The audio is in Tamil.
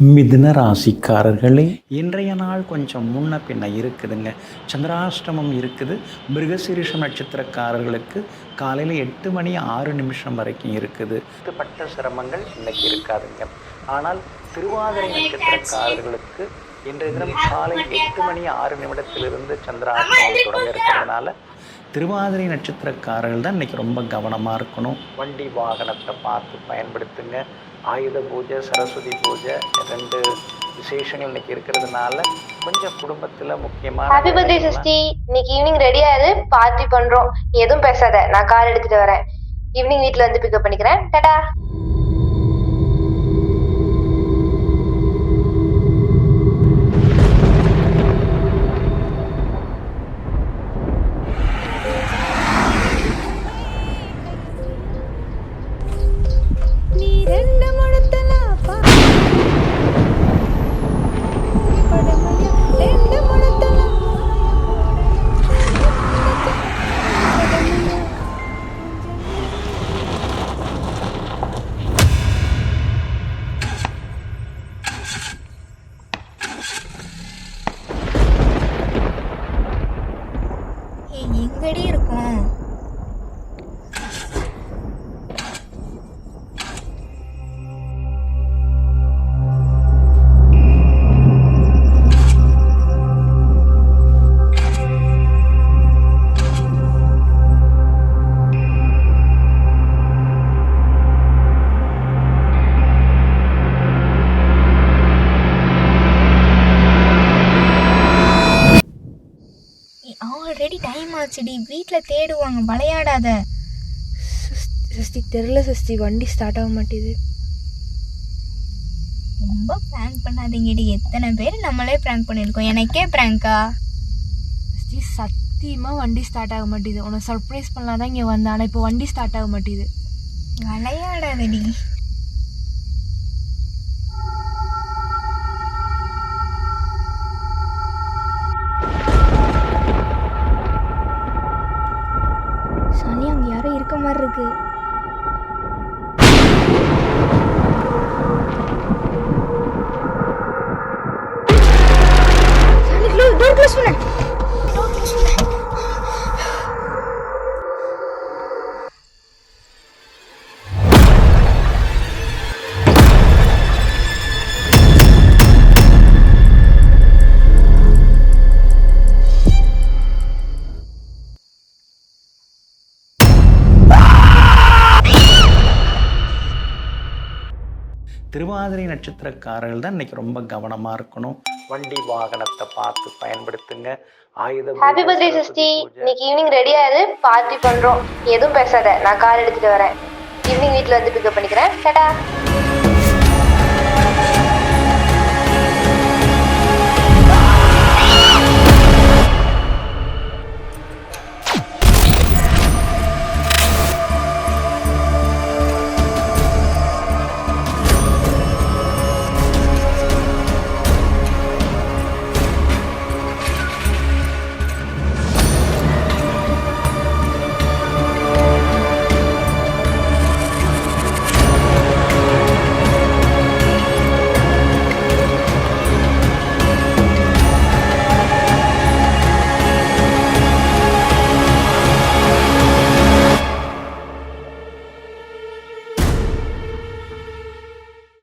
மிதுன ராசிக்காரர்களே, இன்றைய நாள் கொஞ்சம் முன்ன பின்ன இருக்குதுங்க. சந்திராஷ்டமம் இருக்குது. மிருகசீரிஷம் நட்சத்திரக்காரர்களுக்கு காலையில் 8 மணி 6 நிமிஷம் வரைக்கும் இருக்குது. பட்ட சிரமங்கள் இன்னைக்கு இருக்காதுங்க. ஆனால் திருவாதிரை நட்சத்திரக்காரர்களுக்கு இன்றைய தினம் காலை 8 மணி 6 நிமிடத்திலிருந்து சந்திராஷ்டமம் தொடங்க இருக்கிறதுனால திருவாதிரை நட்சத்திரக்காரர்கள் தான் இன்றைக்கி ரொம்ப கவனமாக இருக்கணும். வண்டி வாகனத்தை பார்த்து பயன்படுத்துங்க. ஆயுத பூஜை, சரஸ்வதி பூஜை 2 விசேஷங்கள் இன்னைக்கு இருக்கிறதுனால கொஞ்சம் குடும்பத்தில் முக்கியமான ஹாப்பி பர்த்டே சிஸ்டி. இன்னைக்கு ஈவினிங் ரெடியா இரு, பார்ட்டி பண்றோம். நீ எதுவும் பேசாத, நான் கார் எடுத்துட்டு வரேன். ஈவினிங் வீட்ல வந்து பிக்கப் பண்ணிக்கிறேன். டாடா. எங்கடி இருக்கும்? ஆல்ரெடி டைம் ஆச்சுடி, வீட்டில் தேடுவாங்க, விளையாடாத. சிஸ்டி தெரில சிஸ்டி, வண்டி ஸ்டார்ட் ஆக மாட்டேது. ரொம்ப ப்ராங்க் பண்ணாதீங்கடி. எத்தனை பேர் நம்மளே ப்ராங்க் பண்ணியிருக்கோம். எனக்கே ப்ராங்கா? சிஸ்டி சத்தியமாக வண்டி ஸ்டார்ட் ஆக மாட்டேது. உன்னை சர்ப்ரைஸ் பண்ணலாம் தான் இங்கே வந்தேன், ஆனால் இப்போ வண்டி ஸ்டார்ட் ஆக மாட்டேது. விளையாடாதடி. சனி அங்கே யாரும் இருக்க மாதிரி இருக்கு. திருவாதிரை நட்சத்திரக்காரர்கள் தான் இன்னைக்கு ரொம்ப கவனமாக இருக்கணும். வண்டி வாகனத்தை பார்த்து பயன்படுத்துங்க. ஆயுத ஹாப்பி பர்த்டே சிஸ்டி. இன்னைக்கு ஈவினிங் ரெடியா இரு, பார்ட்டி பண்றோம். நீ எதுவும் பேசாத, நான் கார் எடுத்துட்டு வரேன். ஈவினிங் வீட்ல வந்து பிக்கப் பண்ணிக்கிறேன். டாடா.